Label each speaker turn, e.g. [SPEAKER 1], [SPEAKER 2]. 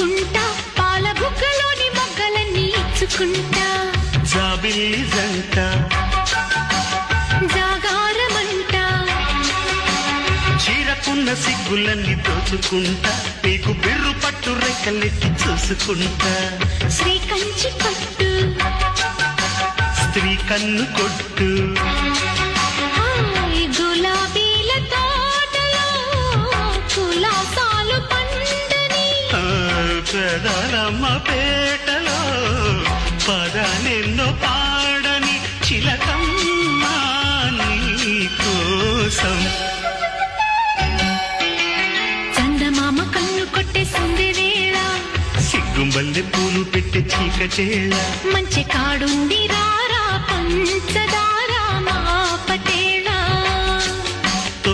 [SPEAKER 1] మెచ్చుకుంటా పాల బుగ్గలోని మొగ్గలన్నీ ఇచ్చుకుంటా
[SPEAKER 2] జాబిల్లి జంట
[SPEAKER 1] జాగారమంట
[SPEAKER 2] చీరకున్న సిగ్గులన్నీ దోచుకుంటా నీకు బిర్రు పట్టు రెక్కలెత్తి చూసుకుంటా
[SPEAKER 1] శ్రీ కంచి పట్టు
[SPEAKER 2] స్త్రీ కన్ను కొట్టు
[SPEAKER 1] గులాబీల తోటలో కులాసాలు పండని
[SPEAKER 2] పెదలమ్మ పేటలో పదనెన్నో పాడని చిలకమ్మ నీ కోసం
[SPEAKER 1] చందమామ కన్ను కొట్టే సందెవేళ
[SPEAKER 2] సిగ్గుంబల్లె పూలు పెట్టే చీకటేళ
[SPEAKER 1] మంచి కాడుండి రారా పంచదార